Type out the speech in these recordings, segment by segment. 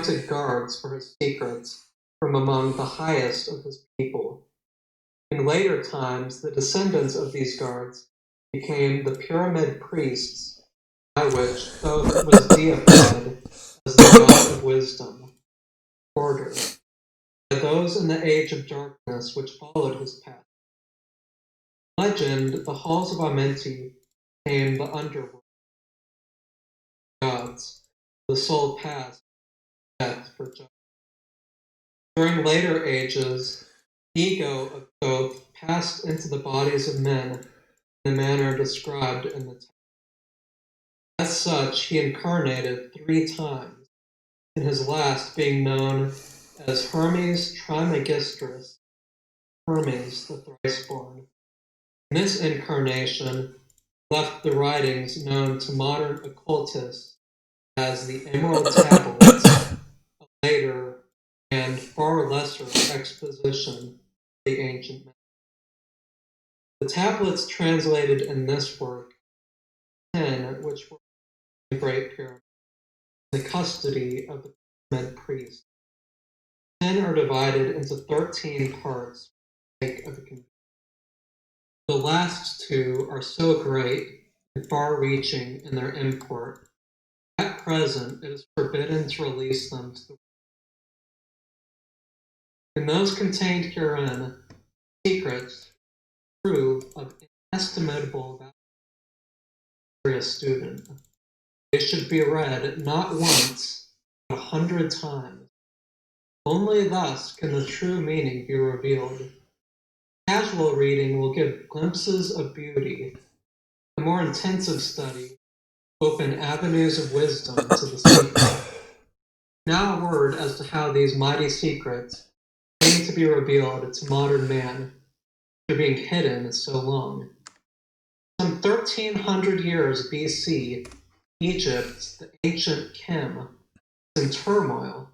appointed guards for his secrets from among the highest of his people. In later times, the descendants of these guards became the pyramid priests, by which Thoth was deified as the god of wisdom, order, by those in the age of darkness which followed his path. Legend, the halls of Amenti became the underworld. Gods, the soul passed death for judgment. During later ages, the ego of Thoth passed into the bodies of men in the manner described in the text. As such, he incarnated 3 times, in his last being known as Hermes Trismegistus, Hermes the thrice-born. In this incarnation, he left the writings known to modern occultists as the Emerald Tablets, a later and far lesser exposition of the ancient myth. The tablets translated in this work, 10 which were in the Great Pyramid, in the custody of the pyramid priest. 10 are divided into 13 parts for the sake of a convenience. The last 2 are so great and far-reaching in their import, at present it is forbidden to release them to the world. In those contained herein, secrets prove of inestimable value for a student. They should be read not once, but 100 times. Only thus can the true meaning be revealed. Casual reading will give glimpses of beauty. The more intensive study will open avenues of wisdom to the secret. Now a word as to how these mighty secrets came to be revealed to modern man, after being hidden so long. Some 1300 years BC, Egypt, the ancient Kim, was in turmoil,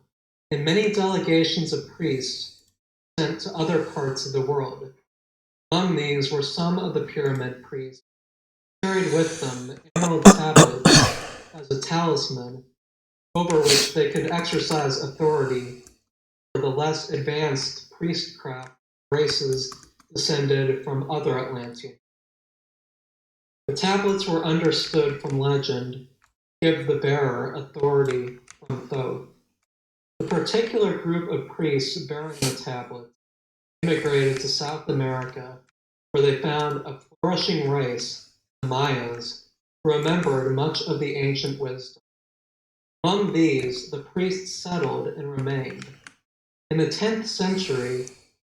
and many delegations of priests were sent to other parts of the world. Among these were some of the pyramid priests who carried with them the emerald tablets as a talisman over which they could exercise authority for the less advanced priestcraft races descended from other Atlanteans. The tablets were understood from legend to give the bearer authority from Thoth. The particular group of priests bearing the tablets immigrated to South America, where they found a flourishing race, the Mayas, who remembered much of the ancient wisdom. Among these, the priests settled and remained. In the 10th century,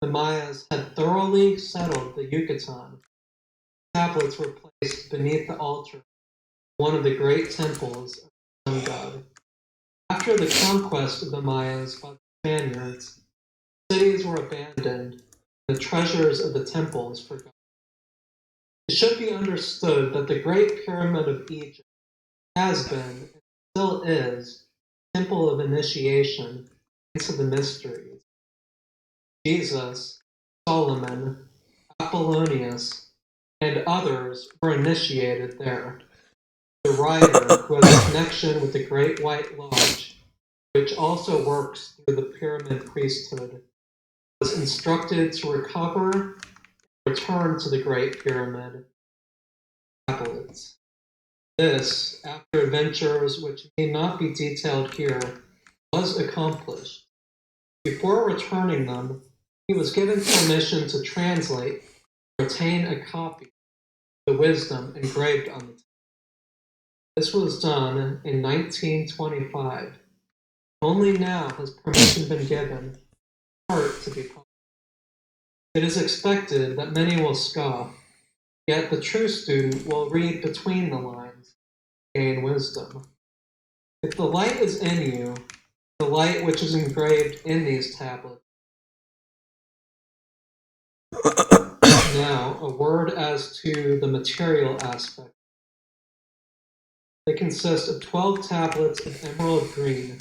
the Mayas had thoroughly settled the Yucatan. Tablets were placed beneath the altar of one of the great temples of the sun god. After the conquest of the Mayas by the Spaniards, cities were abandoned, and the treasures of the temples forgotten. It should be understood that the Great Pyramid of Egypt has been, and still is, a temple of initiation into the mysteries. Jesus, Solomon, Apollonius, and others were initiated there. The writer, who has a connection with the Great White Lodge, which also works through the pyramid priesthood, was instructed to recover and return to the Great Pyramid tablets. This, after adventures which need not be detailed here, was accomplished. Before returning them, he was given permission to translate and retain a copy of the wisdom engraved on the tablet. This was done in 1925. Only now has permission been given for it to be published. It is expected that many will scoff, yet the true student will read between the lines and gain wisdom. If the light is in you, the light which is engraved in these tablets. Now, a word as to the material aspect. They consist of 12 tablets of emerald green,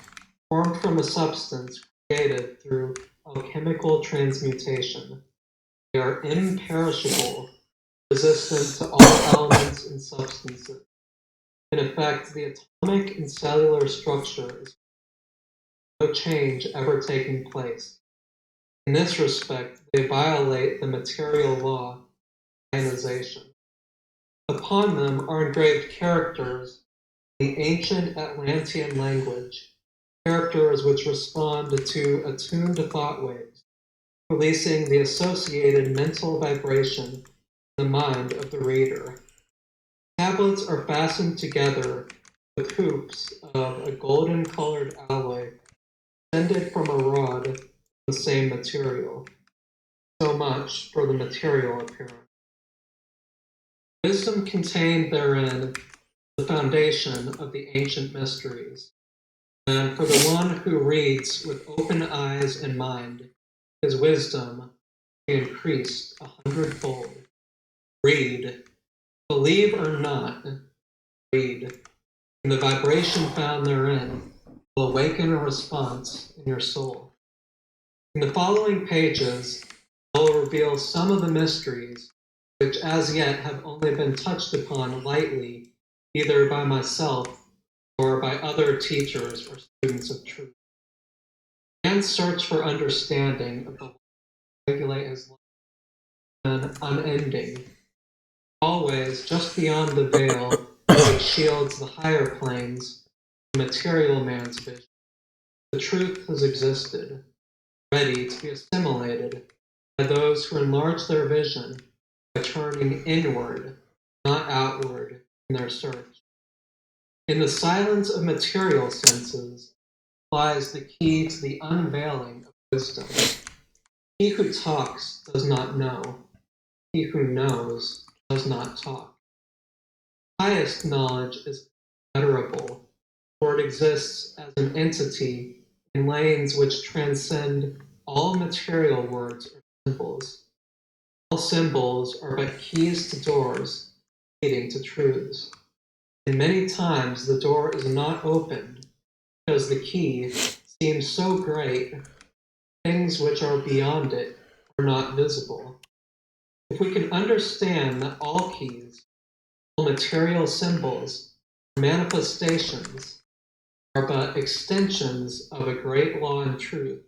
formed from a substance created through alchemical transmutation. They are imperishable, resistant to all elements and substances. In effect, the atomic and cellular structure is no change ever taking place. In this respect, they violate the material law of ionization. Upon them are engraved characters in the ancient Atlantean language, characters which respond to attuned thought waves, releasing the associated mental vibration in the mind of the reader. Tablets are fastened together with hoops of a golden-colored alloy extended from a rod of the same material. So much for the material appearance. Wisdom contained therein the foundation of the ancient mysteries, and for the one who reads with open eyes and mind, his wisdom will be increased 100-fold. Read, believe or not, read, and the vibration found therein will awaken a response in your soul. In the following pages, I will reveal some of the mysteries which as yet have only been touched upon lightly, either by myself or by other teachers or students of truth. Man's search for understanding of the law to regulate his life is unending, always just beyond the veil which shields the higher planes of material man's vision. The truth has existed, ready to be assimilated by those who enlarge their vision by turning inward, not outward, in their search. In the silence of material senses lies the key to the unveiling of wisdom. He who talks does not know. He who knows does not talk. Highest knowledge is unutterable, for it exists as an entity in lanes which transcend all material words or symbols. All symbols are but keys to doors leading to truths. And many times the door is not opened because the key seems so great, things which are beyond it are not visible. If we can understand that all keys, all material symbols, or manifestations are but extensions of a great law and truth,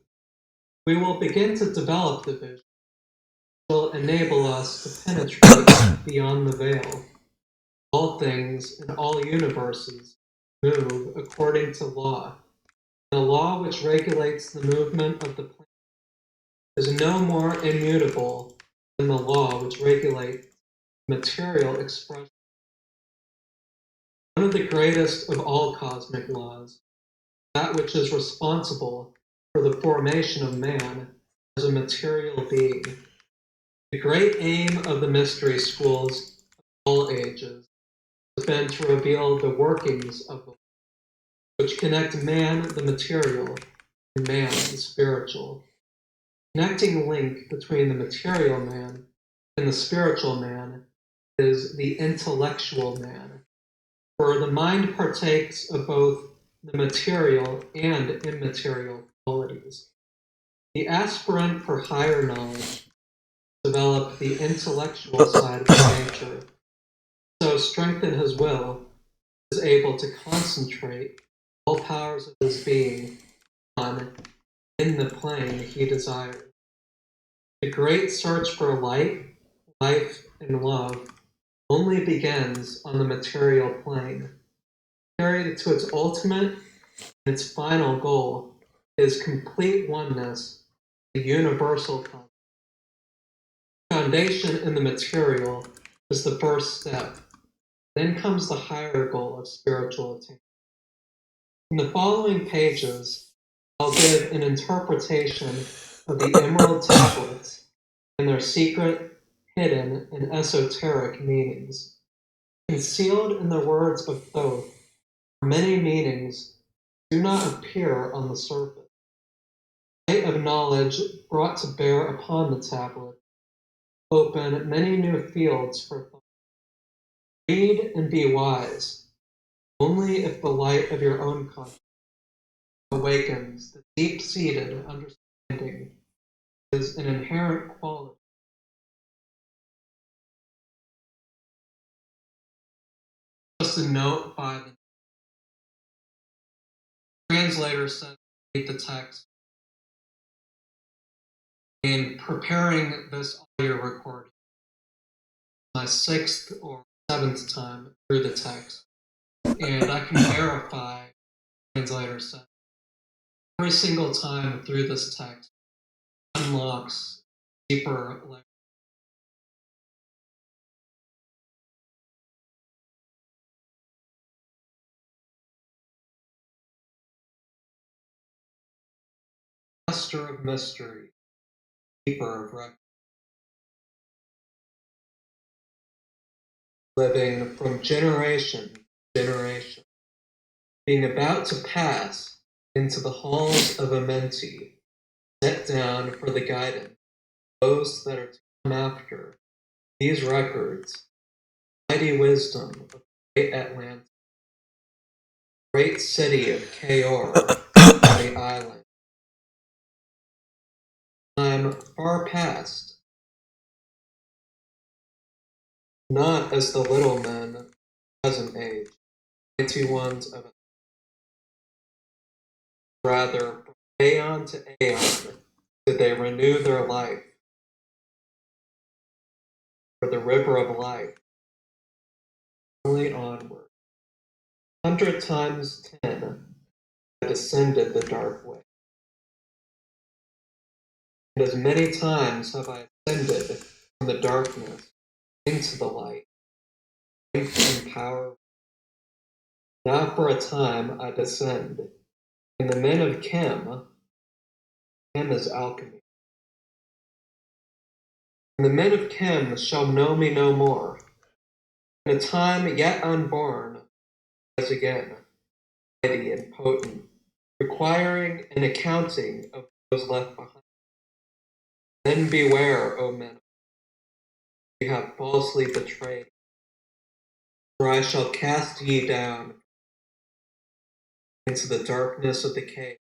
we will begin to develop the vision that will enable us to penetrate beyond the veil. All things in all universes move according to law. The law which regulates the movement of the planet is no more immutable than the law which regulates material expression. One of the greatest of all cosmic laws, that which is responsible for the formation of man as a material being. The great aim of the mystery schools of all ages has been to reveal the workings of the law, which connect man, the material, and man, the spiritual. The connecting link between the material man and the spiritual man is the intellectual man, for the mind partakes of both the material and immaterial qualities. The aspirant for higher knowledge develop the intellectual side of his nature, so strengthen his will, is able to concentrate all powers of his being on in the plane he desires. The great search for light, life, and love only begins on the material plane. Carried to its ultimate and its final goal is complete oneness, the universal concept. Foundation in the material is the first step. Then comes the higher goal of spiritual attainment. In the following pages, I'll give an interpretation of the emerald tablets and their secret, hidden, and esoteric meanings. Concealed in the words of Thoth are many meanings that do not appear on the surface. The light of knowledge brought to bear upon the tablet open many new fields for thought. Read and be wise, only if the light of your own conscience awakens the deep-seated understanding is an inherent quality. Just a note by the translator said read the text. In preparing this audio recording, my 6th or 7th time through the text, and I can verify the translator said every single time through this text unlocks deeper layers. Master of mystery, keeper of record, living from generation to generation, being about to pass into the halls of Amenti, set down for the guidance of those that are to come after these records, mighty wisdom of great Atlantis, great city of Kaor, the island. Time far past, not as the little men of present age, mighty ones of rather from aeon to aeon did they renew their life, for the river of life, only onward. 100 times 10 I descended the dark way, and as many times have I ascended from the darkness into the light, strength and power. Now for a time I descend, and the men of Chem is alchemy. And the men of Chem shall know me no more. In a time yet unborn, as again, mighty and potent, requiring an accounting of those left behind. Then beware, O men, you have falsely betrayed, for I shall cast ye down into the darkness of the cave.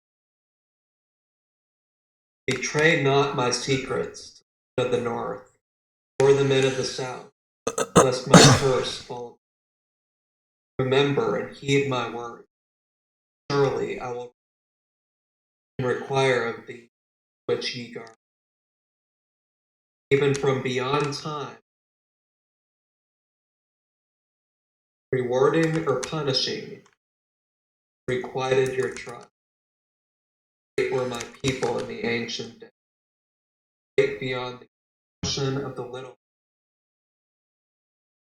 Betray not my secrets to the men of the north, or the men of the south, lest my curse fall. Remember and heed my word. Surely I will require of thee which ye guard. Even from beyond time, rewarding or punishing, requited your trust. Great were my people in the ancient days, great beyond the ocean of the little,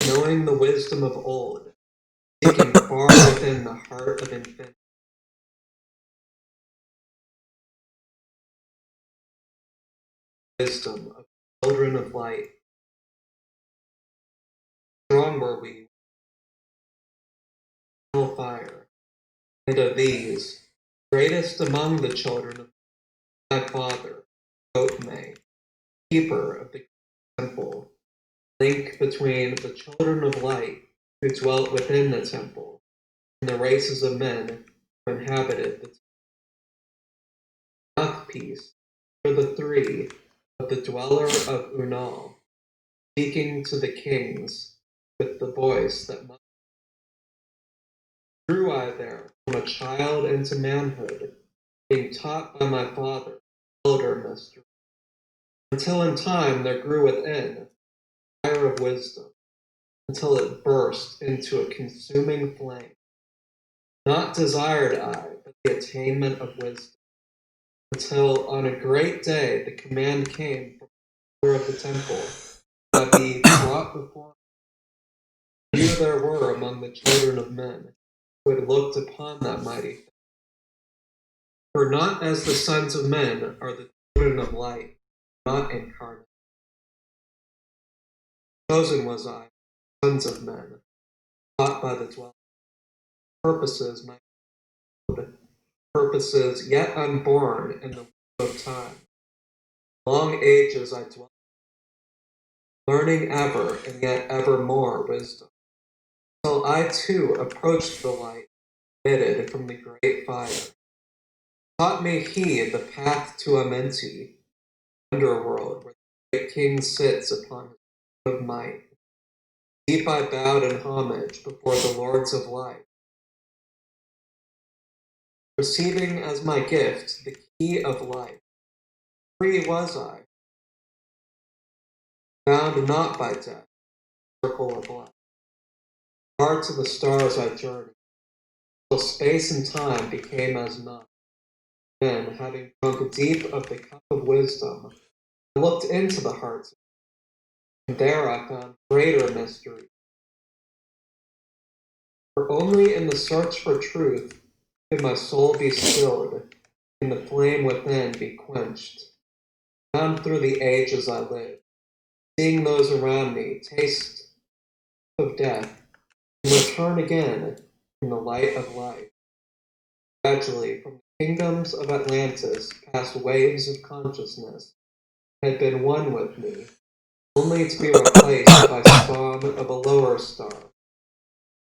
knowing the wisdom of old, seeking far within the heart of infinity. Wisdom of children of light. Strong were we, fire, and of these, greatest among the children of my father, Otme, keeper of the temple, link between the children of light who dwelt within the temple and the races of men who inhabited the temple. Mouthpiece for the three of the dweller of Unal, speaking to the kings with the voice that must. Grew I there from a child into manhood, being taught by my father, elder mystery, until in time there grew within fire of wisdom, until it burst into a consuming flame. Not desired I, but the attainment of wisdom, until on a great day the command came from the ruler of the temple, that be brought before me. Few there were among the children of men who had looked upon that mighty thing. For not as the sons of men are the children of light, not incarnate. Chosen was I, sons of men, taught by the dwelling. Purposes my purposes yet unborn in the womb of time. Long ages I dwell, learning ever and yet ever more wisdom, till I too approached the light, emitted from the great fire. Taught me he the path to Amenti, underworld, where the great king sits upon his throne of might. Deep I bowed in homage before the lords of life. receiving as my gift the key of life. Free was I, bound not by death, circle of life. Far to the stars I journeyed, till space and time became as none. Then, having drunk deep of the cup of wisdom, I looked into the hearts, and there I found greater mystery. For only in the search for truth could my soul be stilled, and the flame within be quenched. Down through the ages I lived, seeing those around me taste of death, and return again in the light of life. Gradually, from the kingdoms of Atlantis past waves of consciousness, had been one with me, only to be replaced by spawn of a lower star.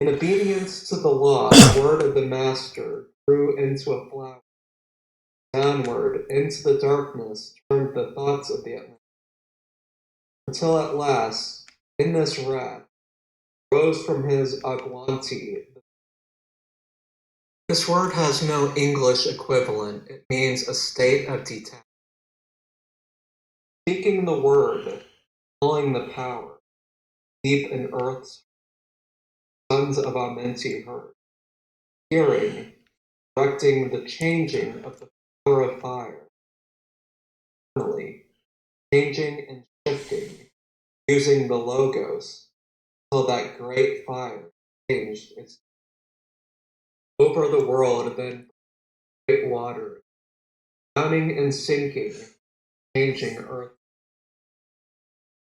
In obedience to the law, the word of the Master grew into a flower. Downward, into the darkness, turned the thoughts of the Atlantis, until at last, in this wrath, rose from his Agwanti. This word has no English equivalent. It means a state of detachment. Speaking the word, calling the power, deep in earth's sons of Amenti heard. Hearing, directing the changing of the power of fire. Finally, changing and shifting, using the logos, till that great fire changed its over the world, then great water, drowning and sinking, changing earth,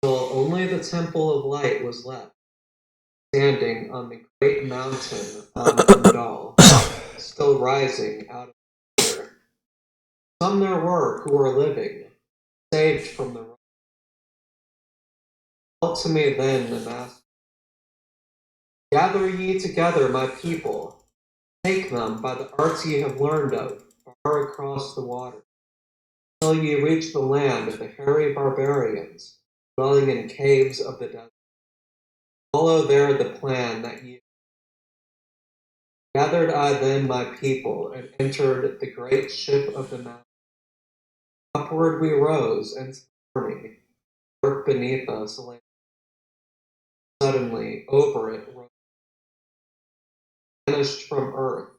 till only the temple of light was left, standing on the great mountain on Undal, still rising out of the air. Some there were who were living, saved from the rock. Called to me then the Master, gather ye together my people, take them by the arts ye have learned of, far across the water, till ye reach the land of the hairy barbarians, dwelling in caves of the desert. Follow there the plan that ye gathered. I then my people, and entered the great ship of the mountain. Upward we rose, and stormy, earth beneath us lay. Suddenly, over it rose, vanished from earth,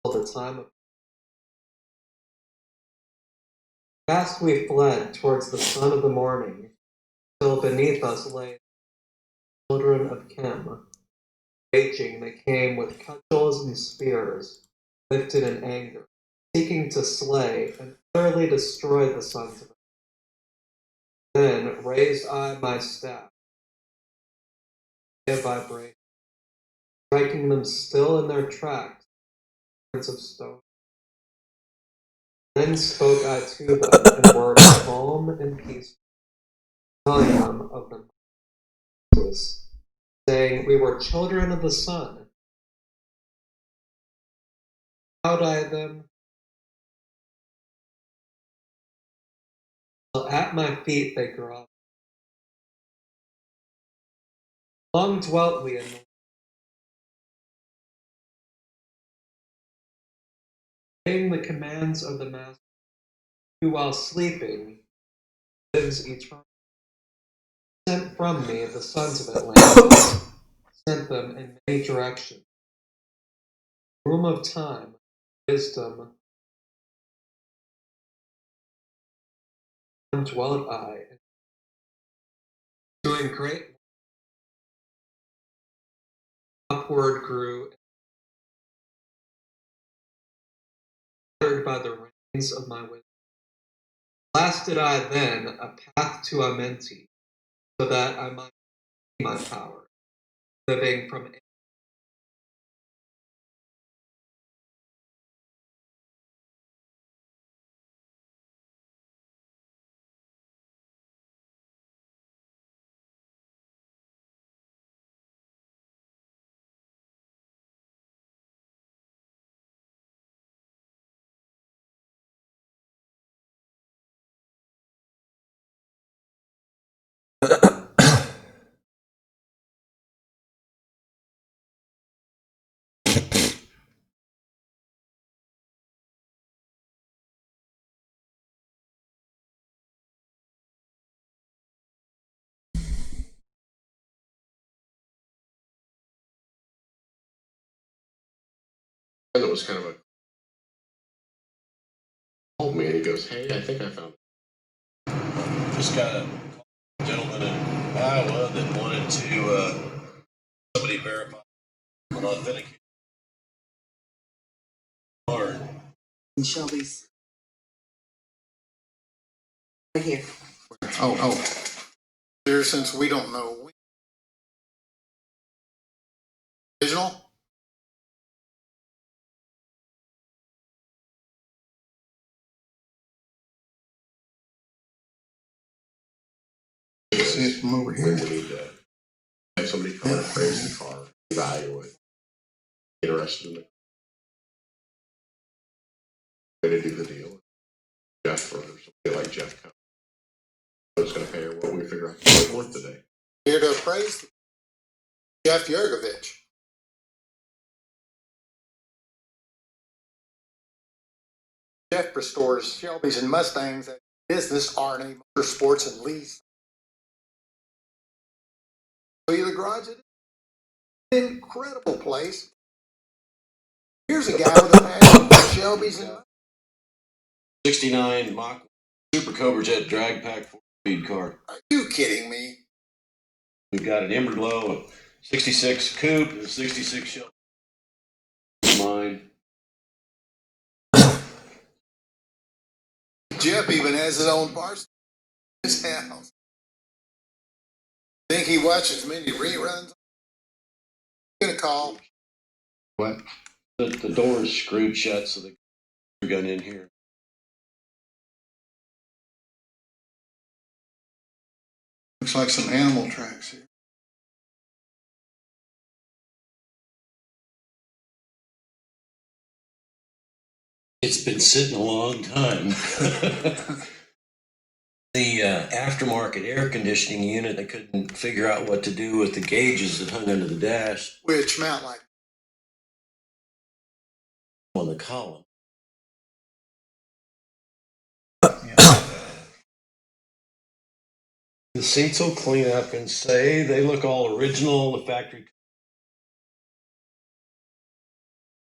till the time of fast we fled towards the sun of the morning, till beneath us lay the children of Chem. Raging they came with cudgels and spears, lifted in anger, seeking to slay and utterly destroy the sons of it. Then raised I my staff, a vibration, striking them still in their tracks, of stone. Then spoke I to them in words calm and peaceful, telling them of the Moses, saying, we were children of the sun. Bowed I them, till at my feet they groveled. Long dwelt we in obeying the commands of the Master, who while sleeping lives eternally. Sent from me the sons of Atlantis, sent them in many directions. Room of time, wisdom, dwelt I, doing great upward grew, uttered by the reins of my wisdom. Blasted I then a path to Amenti, so that I might see my power, living from And it was kind of a told me, and he goes, "Hey, I think I found." Just got a gentleman in Iowa that wanted to somebody verify and authenticate. Hard. And Shelby's right here. Oh. Here, since we don't know. Original? See it from over here. We need to have somebody come and appraise the car, evaluate, interested in the way to do the deal. Jeff or somebody like Jeff comes. What's going to pay her what we figure out it's worth today. Here to appraise Jeff Yergovich. Jeff restores Shelby's and Mustangs at business RNA Motorsports and Lease. Show you the garage. An incredible place. Here's a guy with a passion for Shelby's and 69 Mach Super Cobra Jet drag pack 4-speed car. Are you kidding me? We've got an Emberglow, a 66 coupe, and a 66 Shelby. Mine. Jeff even has his own parts in his house. Think he watches many reruns? Gonna call. What? The door is screwed shut, so the gun in here. Looks like some animal tracks here. It's been sitting a long time. The aftermarket air conditioning unit, they couldn't figure out what to do with the gauges that hung under the dash Which mount like on the column. The seats will clean up and say they look all original, the factory.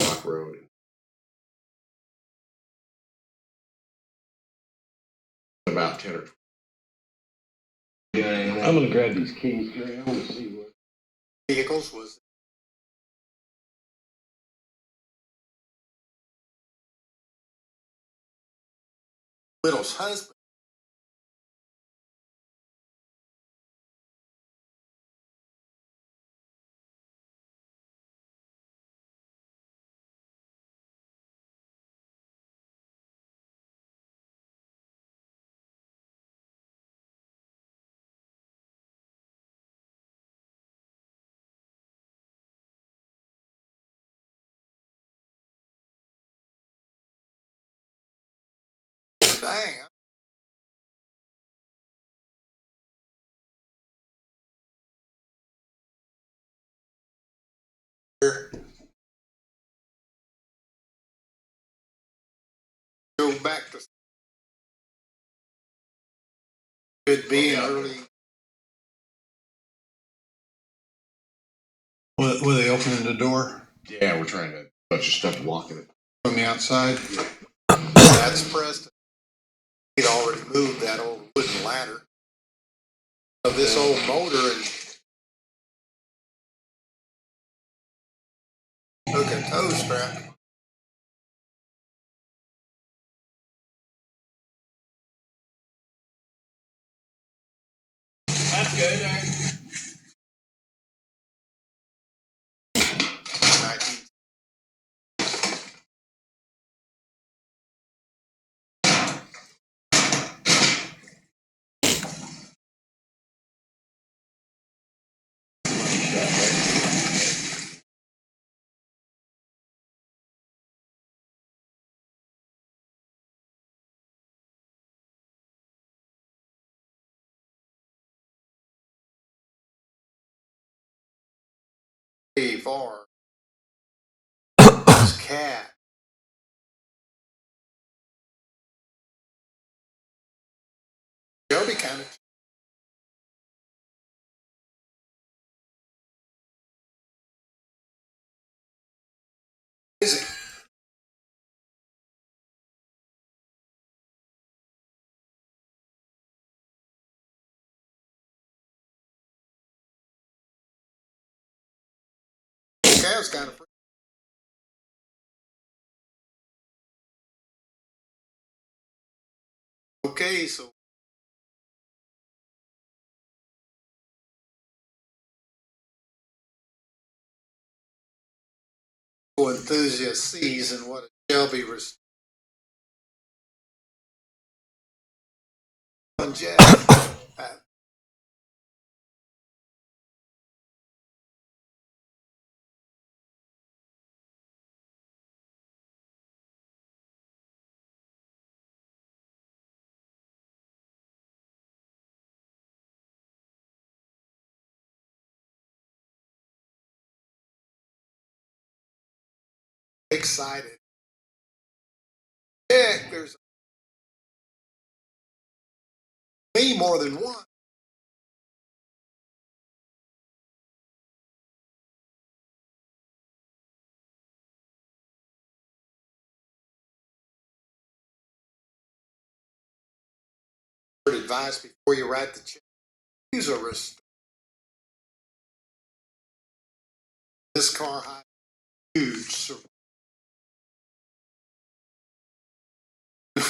Rock Road. About 10 or 12. Yeah, I'm going to grab these keys, Gary. I want to see what. vehicles was Little's husband. Dang. Go back to could be in early. Were they opening the door Yeah, we're trying to bunch of stuff blocking it. from the outside? That's Preston. He'd already moved that old wooden ladder of this old motor and hook a toe strap. That's good. 19. Far. This cat. Shelby kind of. Is it? Cav's kind of. Okay, so. Enthusiast sees and what it shall be restored. Excited. Heck, there's me more than one. Advice before you write the check. Use a restore. This car has huge survival.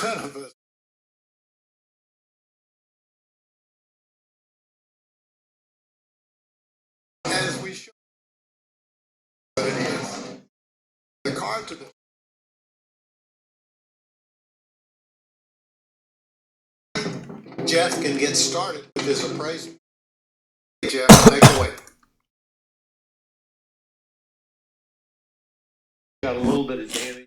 None of us. As we show, but it is the car to the. Jeff can get started with his appraisal. Jeff, take it away. Got a little bit of damage.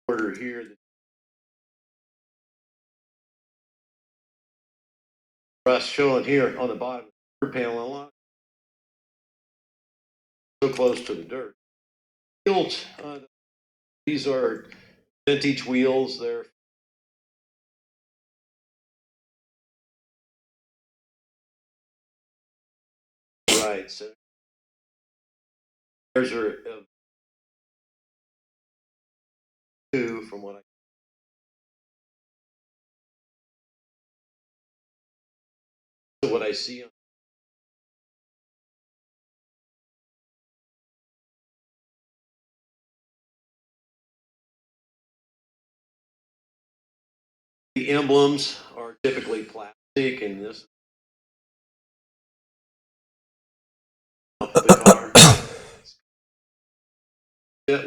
Order here. Rust showing here on the bottom of the panel a lot. So close to the dirt. Wheels, these are vintage wheels. They're right. So there's are two from what I see. The emblems are typically plastic, and this the car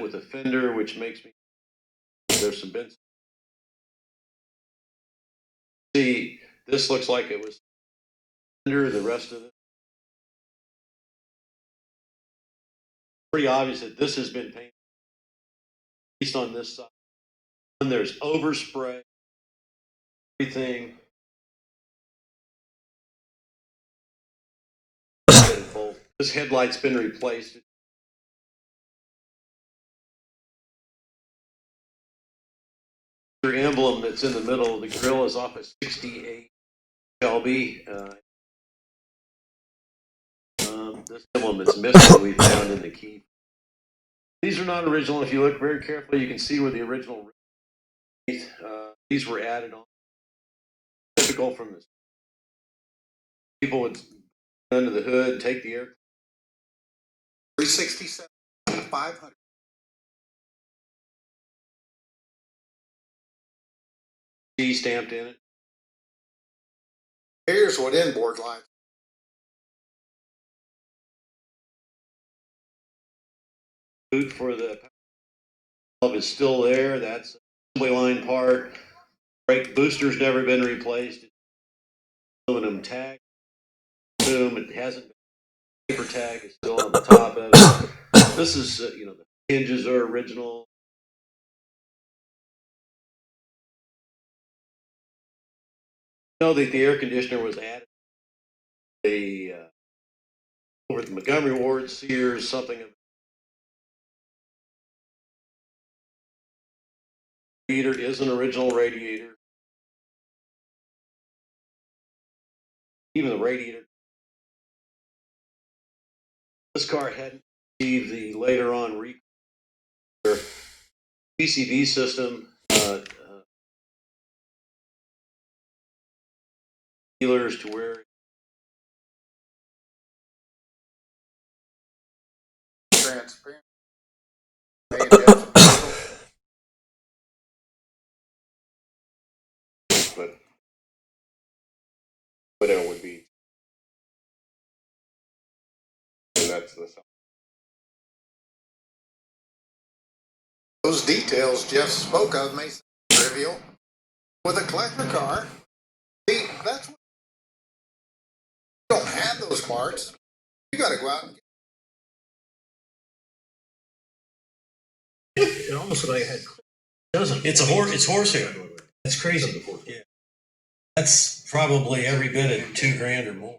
with a fender, which makes me there's some bends. See, this looks like it was under the rest of it. Pretty obvious that this has been painted, at least on this side. And there's overspray, everything. This headlight's been replaced. Your emblem that's in the middle of the grill is off a 68 Shelby. This emblem that's missing we found in the key. These are not original. If you look very carefully, you can see where the original these were added on. Typical from this. People would go under the hood, take the air. 367, 500. G stamped in it. Here's what inboard line. Boot for the valve is still there. That's assembly line part. Brake booster's never been replaced. Aluminum tag. Boom. It hasn't been. Paper tag is still on the top of it. This is the hinges are original. You know that the air conditioner was added. Over at the Montgomery Ward, Sears, something. Radiator is an original radiator. Even the radiator. This car hadn't received the later on PCB system. Dealers to where Transparent. But whatever would be. And that's the. Those details Jeff spoke of may seem trivial. With a collector car, see, that's what you don't have those parts. You got to go out and get. it almost like I had. Doesn't it's horsehair. That's crazy. Yeah. That's probably every bit of $2,000 or more.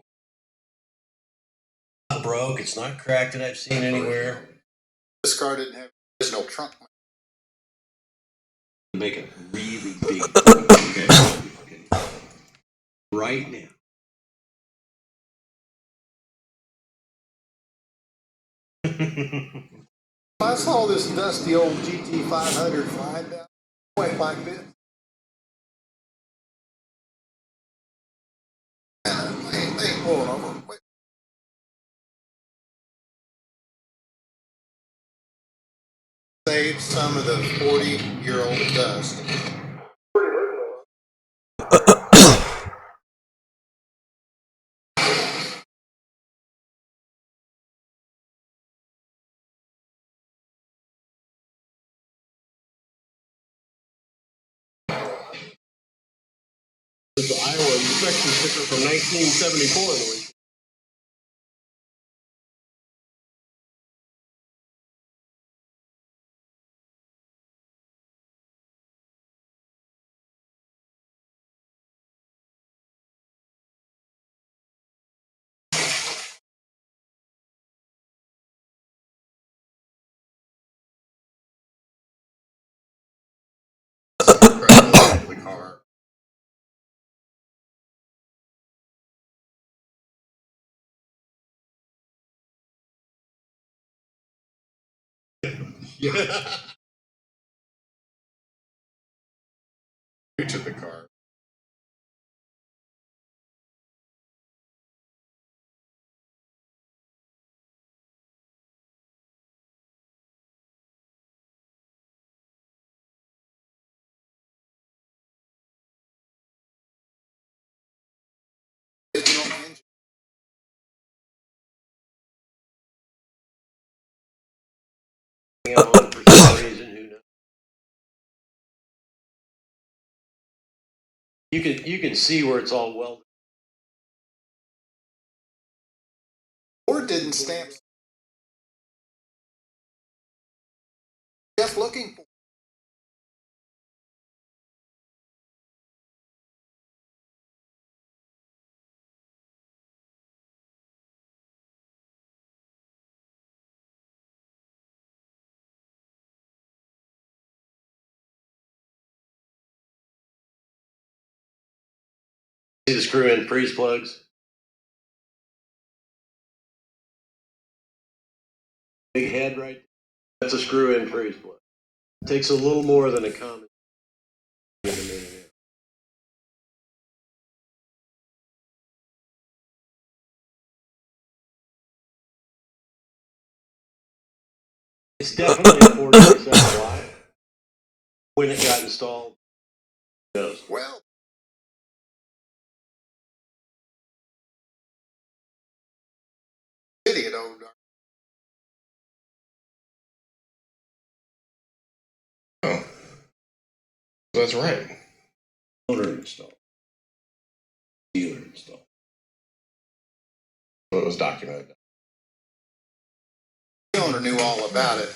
It's not broke. It's not cracked that I've seen anywhere. This car didn't have. There's no trunk. Make it really big. Okay. Right now. I saw this dusty old GT500 flying down, went like this. And they ain't pulling over. Wait. Saved some of the 40-year-old dust. The Iowa inspection sticker from 1974. The car. Yeah. To the car. On for some reason, who knows? You can see where it's all welded. Or didn't stamp. Jeff looking for. See the screw in freeze plugs. Big head right. That's a screw-in freeze plate. It takes a little more than a common. It's definitely a 47 watt. When it got installed, who knows? Well, idiot old dark. Oh. So that's right. Owner installed. Dealer installed. So it was documented. The owner knew all about it.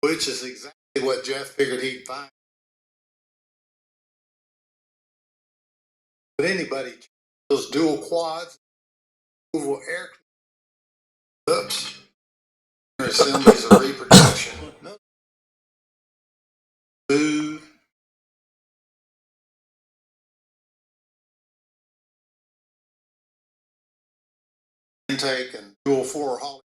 Which is exactly what Jeff figured he'd find. But anybody, those dual quads, oval air, oops, assemblies of reproduction. Smooth. Intake and dual 4 haul.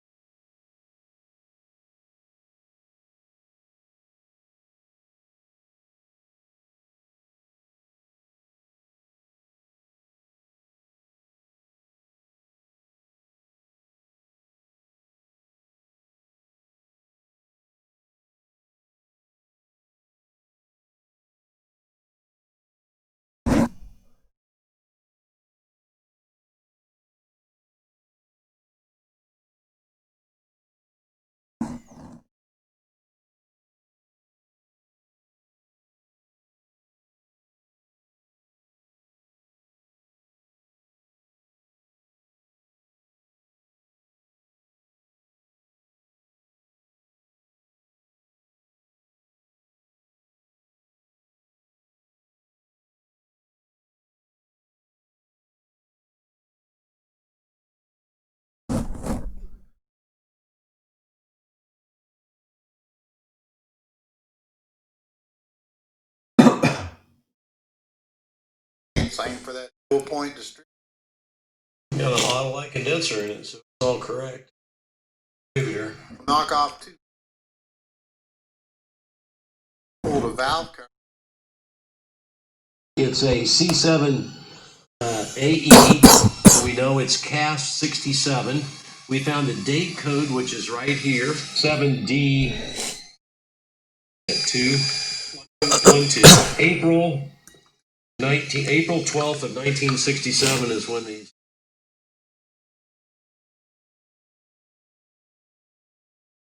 Same for that dual point distributor. Got an auto light condenser in it, so it's all correct. Here. Knock off 2. Pull the valve cover. It's a C7 AE. We know it's CAST 67. We found the date code, which is right here, 7D 212. April 12th of 1967 is when these.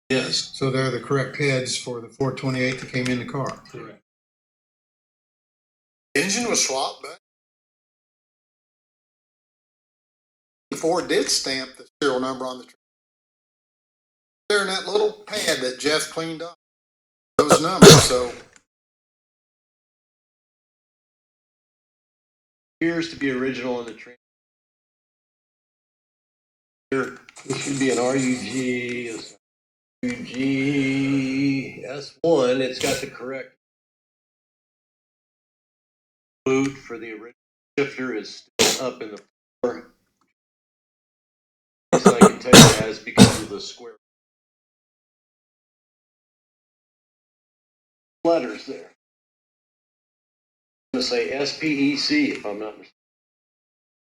Yes. So they're the correct heads for the 428 that came in the car. Correct. Engine was swapped, but Ford did stamp the serial number on the trailer. There in that little pad that Jeff cleaned up. Those numbers, so Appears to be original in the train. Here, this should be an RUG S1. It's got the correct boot for the original. Shifter is still up in the floor. As I can tell you that is because of the square letters there. I'm going to say SPEC if I'm not mistaken.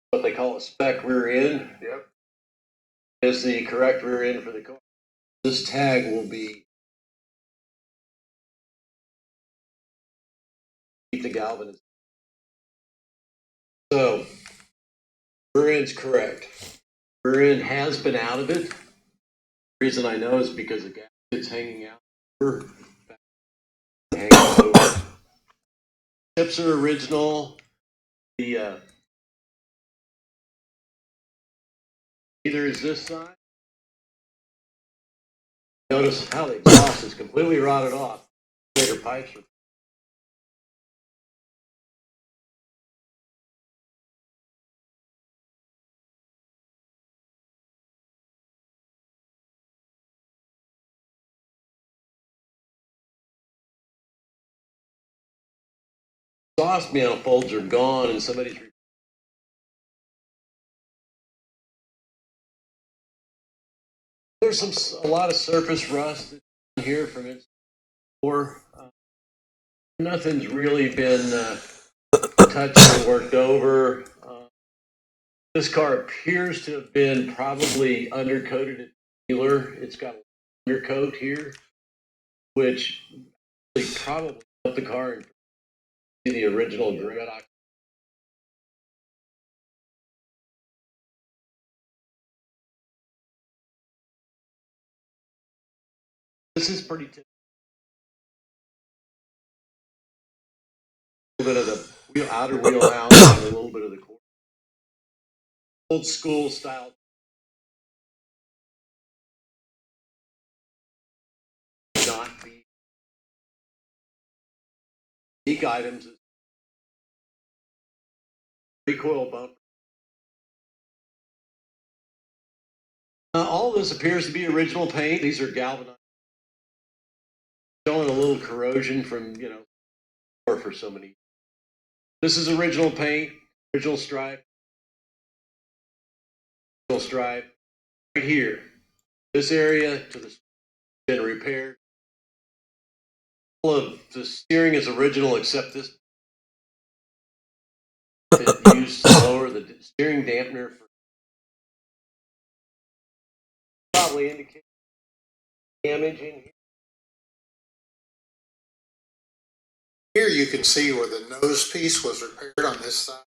What they call a spec rear end. Yep. Is the correct rear end for the car. This tag will be keep the galvanization. So rear end's correct. Rear end has been out of it. The reason I know is because the gasket's hanging out. Hanging over. Tips are original. The either is this side. Notice how the exhaust is completely rotted off. Bigger pipes are. Exhaust manifolds are gone, and somebody's there's a lot of surface rust here from it. Or nothing's really been touched or worked over. This car appears to have been probably undercoated at the dealer. It's got an undercoat here, which probably put the car in the original grid. This is pretty typical. A little bit of the outer wheelhouse and a little bit of the core. Old school style. Not be unique items. Recoil bumper. All this appears to be original paint. These are galvanized. Showing a little corrosion from, or for so many. This is original paint, original stripe. Original stripe. Right here. This area to the been repaired. All of the steering is original except this. It used to lower the steering dampener for probably indicate damage in here. Here you can see where the nose piece was repaired on this side.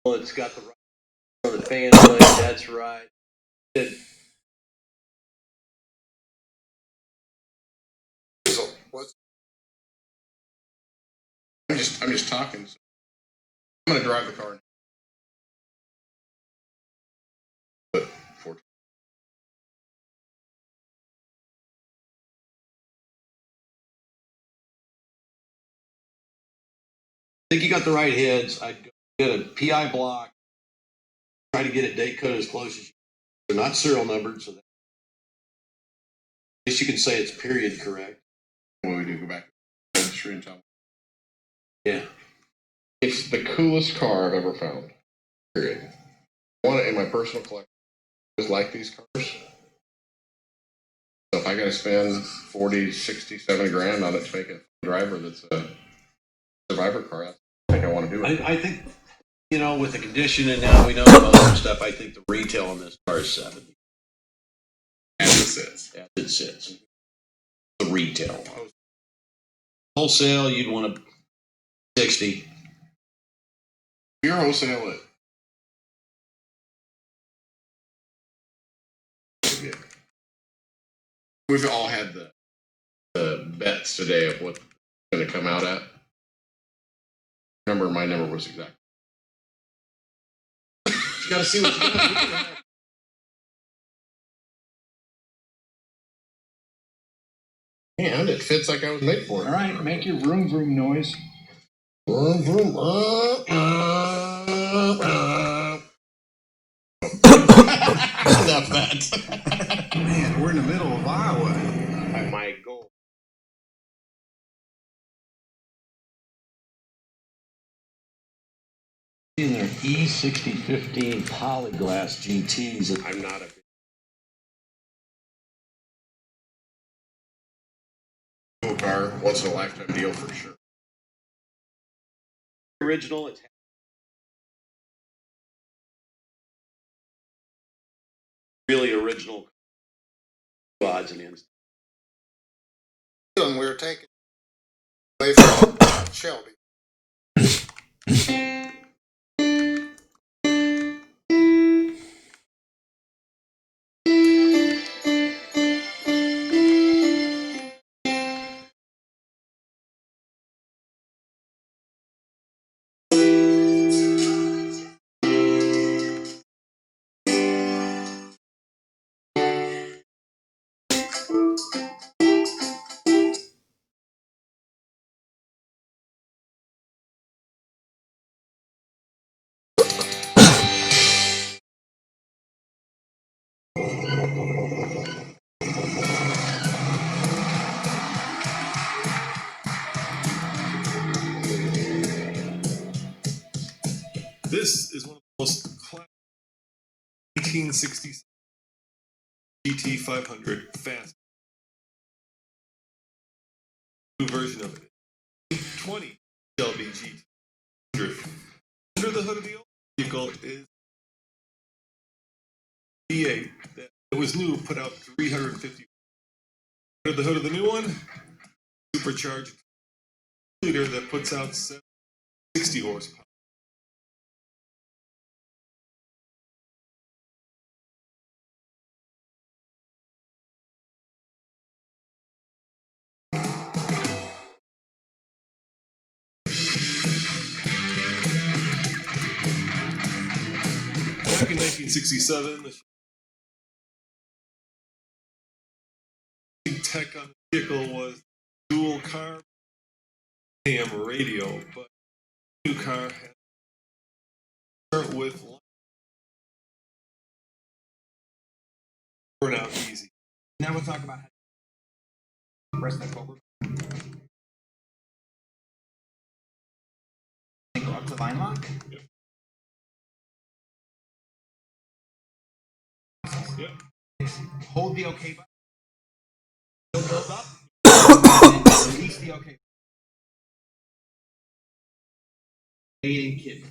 Well, it's got the right on the fan blade. That's right. I'm just talking. So I'm going to drive the car. But for I think you got the right heads. I'd go get a PI block. Try to get it date code as close as you can. They're not serial numbered, so that, at least you can say it's period correct. what we do, go back to the registry and tell them. Yeah. It's the coolest car I've ever found. Period. I want it in my personal collection. I just like these cars. So if I got to spend 40, 60, 70 grand on it to make a driver that's a survivor car, I think I want to do it. I think, with the condition and now we know the other stuff, I think the retail on this car is 70. As it sits. As it sits. The retail. Wholesale, you'd want a 60. Your wholesale it. We've all had the bets today of what's going to come out at. Remember, my number was exact. You got to see what you got. And it fits like I was made for it. All right, make your vroom vroom noise. Vroom, vroom, Enough that. Man, we're in the middle of Iowa. I might go. In their E6015 Polyglass GTs. I'm not a cool car, once in a lifetime deal for sure. Original, it's really original odds and ends. And we were taking away from Shelby. This is one of the most classic 1960s GT500 fast. New version of it. 20 LB GT100. Under the hood of the old vehicle is V8 that was new, put out 350. Under the hood of the new one, supercharged liter that puts out 60 horsepower. Back in 1967, the big tech on the vehicle was dual carb AM radio, but the new car had to start with burn out easy. Now we'll talk about how to press that cobra. Go up to line lock. Yep. Yep. Hold the OK button. Build up. And release the OK. Lay in kid.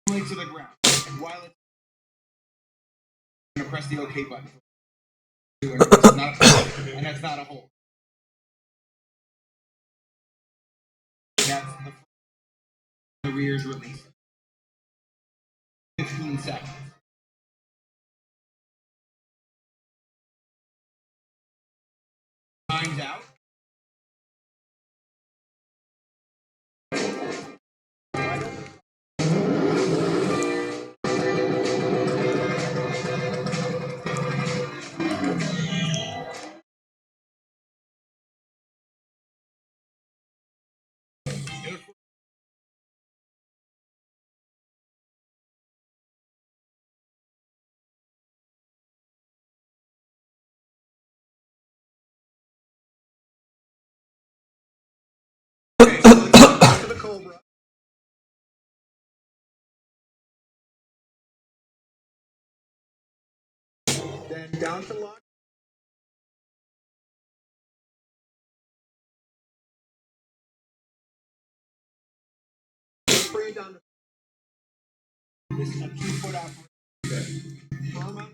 Lay to the ground. While it's going to press the OK button. And that's not a hold. That's the rear's release. 15 seconds. Time's out. Okay, so let's go back to the Cobra. Then down to lock. Spray down to this is a 2-foot operation. Okay. Firm on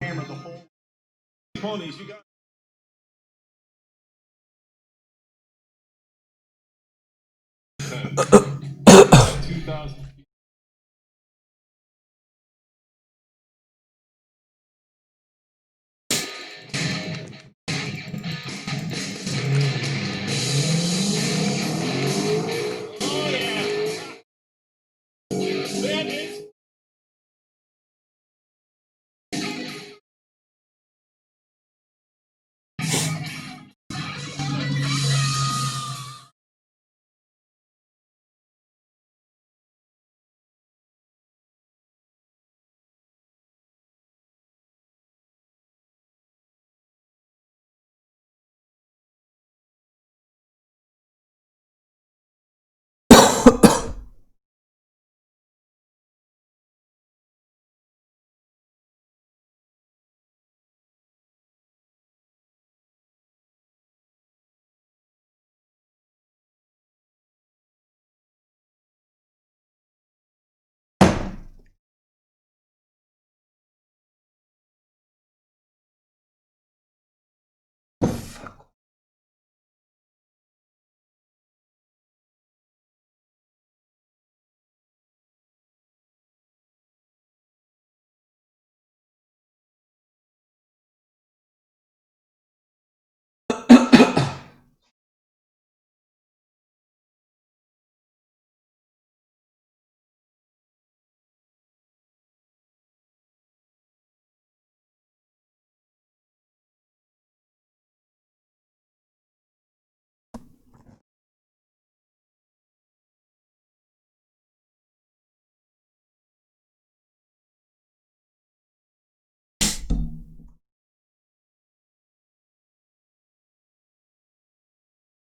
hammer the whole Ponies, you got it.